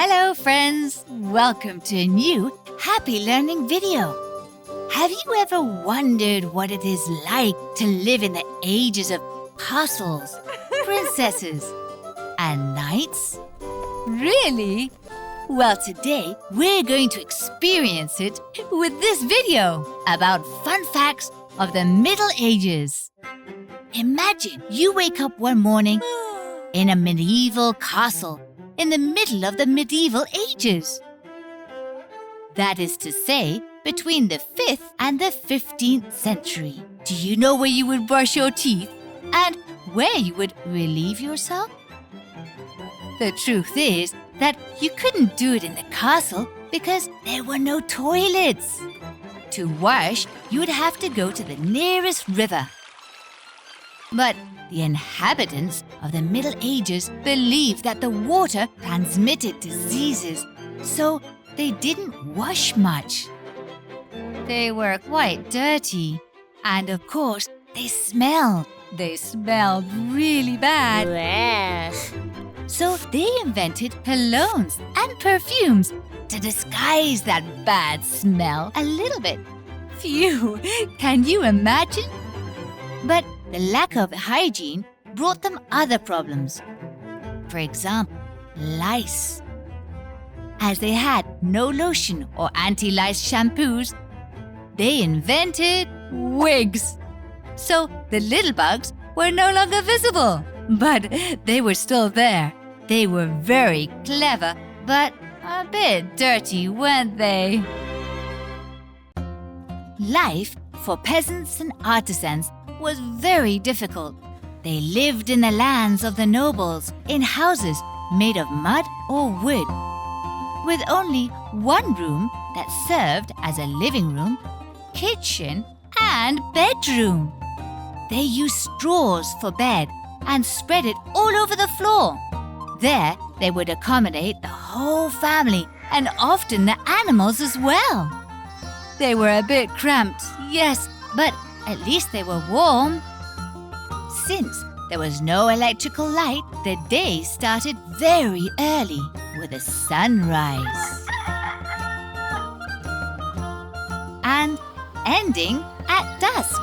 Hello friends! Welcome to a new Happy Learning video. Have you ever wondered what it is like to live in the ages of castles, princesses, and knights? Really? Well, today we're going to experience it with this video about fun facts of the Middle Ages. Imagine you wake up one morning in a medieval castle in the middle of the medieval ages. That is to say, between the 5th and the 15th century. Do you know where you would brush your teeth and where you would relieve yourself? The truth is that you couldn't do it in the castle because there were no toilets. To wash, you would have to go to the nearest river. But the inhabitants of the Middle Ages believed that the water transmitted diseases, so they didn't wash much. They were quite dirty, and of course, they smelled. They smelled really bad. Blech. So they invented colognes and perfumes to disguise that bad smell a little bit. Phew, can you imagine? But the lack of hygiene brought them other problems. For example, lice. As they had no lotion or anti-lice shampoos, they invented wigs. So the little bugs were no longer visible, but they were still there. They were very clever, but a bit dirty, weren't they? Life for peasants and artisans was very difficult. They lived in the lands of the nobles in houses made of mud or wood, with only one room that served as a living room, kitchen, and bedroom. They used straws for bed and spread it all over the floor. There, they would accommodate the whole family and often the animals as well. They were a bit cramped, yes, but at least they were warm. Since there was no electrical light, the day started very early with a sunrise and ending at dusk.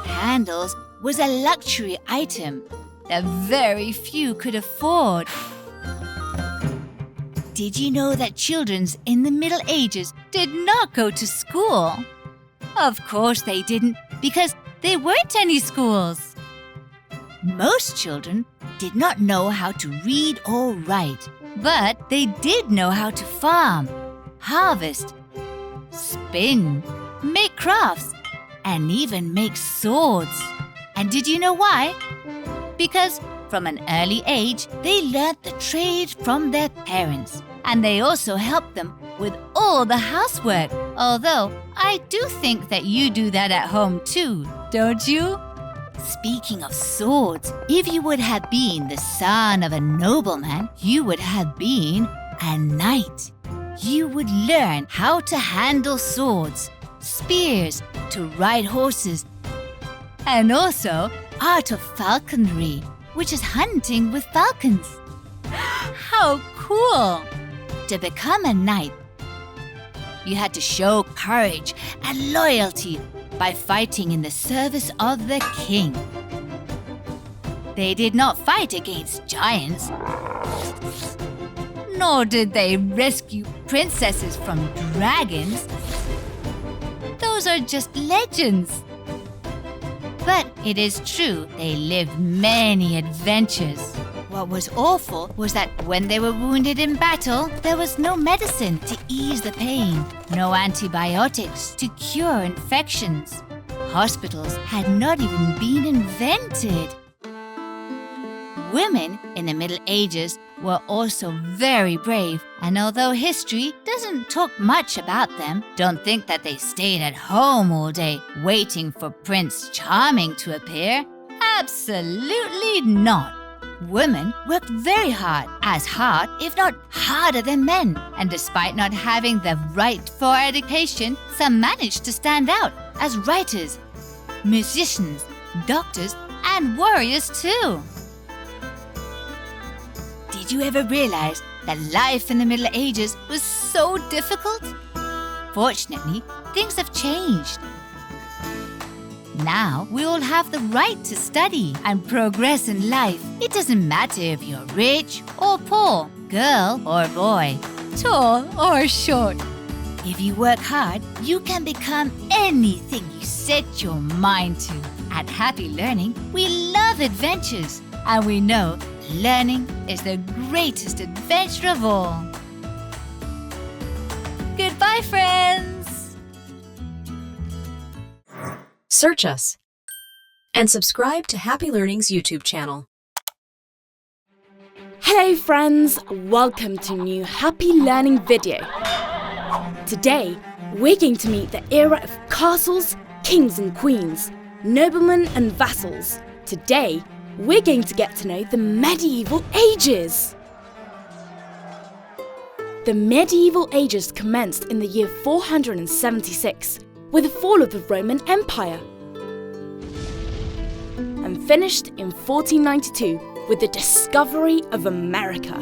Candles was a luxury item that very few could afford. Did you know that children in the Middle Ages did not go to school? Of course they didn't, because there weren't any schools. Most children did not know how to read or write, but they did know how to farm, harvest, spin, make crafts, and even make swords. And did you know why? Because from an early age, they learned the trade from their parents, and they also helped them with all the housework. Although, I do think that you do that at home too, don't you? Speaking of swords, if you would have been the son of a nobleman, you would have been a knight. You would learn how to handle swords, spears, to ride horses, and also art of falconry, which is hunting with falcons. How cool! To become a knight, you had to show courage and loyalty by fighting in the service of the king. They did not fight against giants, nor did they rescue princesses from dragons. Those are just legends. But it is true they lived many adventures. What was awful was that when they were wounded in battle, there was no medicine to ease the pain, no antibiotics to cure infections. Hospitals had not even been invented. Women in the Middle Ages were also very brave, and although history doesn't talk much about them, don't think that they stayed at home all day waiting for Prince Charming to appear. Absolutely not. Women worked very hard, as hard, if not harder than men. And despite not having the right for education, some managed to stand out as writers, musicians, doctors, and warriors too. Did you ever realize that life in the Middle Ages was so difficult? Fortunately, things have changed. Now we all have the right to study and progress in life. It doesn't matter if you're rich or poor, girl or boy, tall or short. If you work hard, you can become anything you set your mind to. At Happy Learning, we love adventures, and we know learning is the greatest adventure of all. Goodbye, friends! Search us and subscribe to Happy Learning's YouTube channel. Hello friends, welcome to a new Happy Learning video. Today, we're going to meet the era of castles, kings and queens, noblemen and vassals. Today, we're going to get to know the medieval ages. The medieval ages commenced in the year 476 with the fall of the Roman Empire and finished in 1492 with the discovery of America.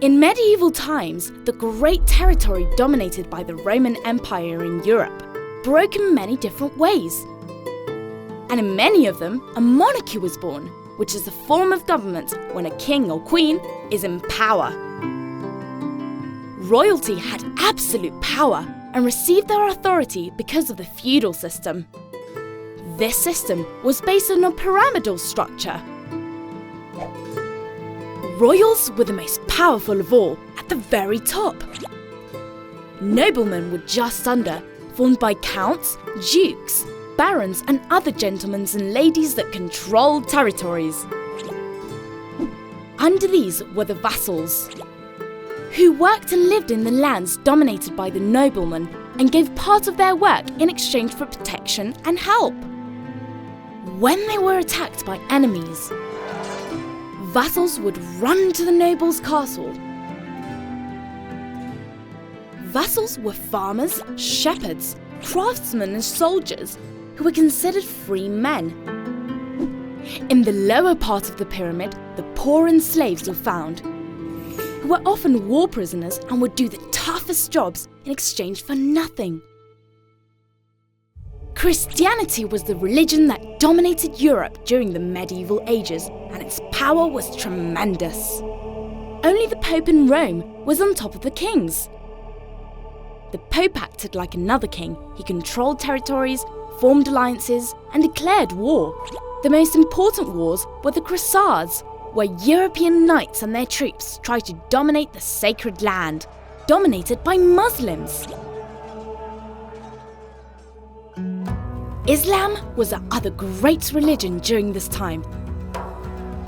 In medieval times, the great territory dominated by the Roman Empire in Europe broke in many different ways. And in many of them, a monarchy was born, which is a form of government when a king or queen is in power. Royalty had absolute power and received their authority because of the feudal system. This system was based on a pyramidal structure. Royals were the most powerful of all, at the very top. Noblemen were just under, formed by counts, dukes, barons and other gentlemen and ladies that controlled territories. Under these were the vassals, who worked and lived in the lands dominated by the noblemen and gave part of their work in exchange for protection and help. When they were attacked by enemies, vassals would run to the noble's castle. Vassals were farmers, shepherds, craftsmen and soldiers who were considered free men. In the lower part of the pyramid, the poor and slaves were found, who were often war prisoners and would do the toughest jobs in exchange for nothing. Christianity was the religion that dominated Europe during the medieval ages, and its power was tremendous. Only the Pope in Rome was on top of the kings. The Pope acted like another king. He controlled territories, formed alliances, and declared war. The most important wars were the Crusades, where European knights and their troops tried to dominate the sacred land, dominated by Muslims. Islam was the other great religion during this time,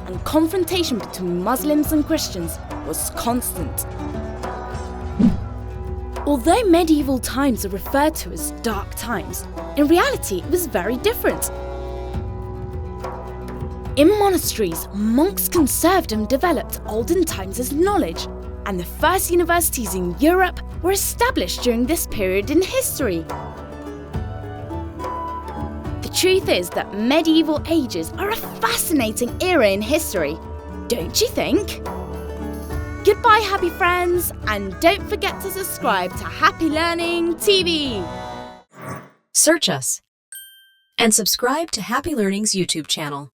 and confrontation between Muslims and Christians was constant. Although medieval times are referred to as dark times, in reality it was very different. In monasteries, monks conserved and developed olden times' knowledge, and the first universities in Europe were established during this period in history. The truth is that medieval ages are a fascinating era in history, don't you think? Goodbye, happy friends, and don't forget to subscribe to Happy Learning TV. Search us and subscribe to Happy Learning's YouTube channel.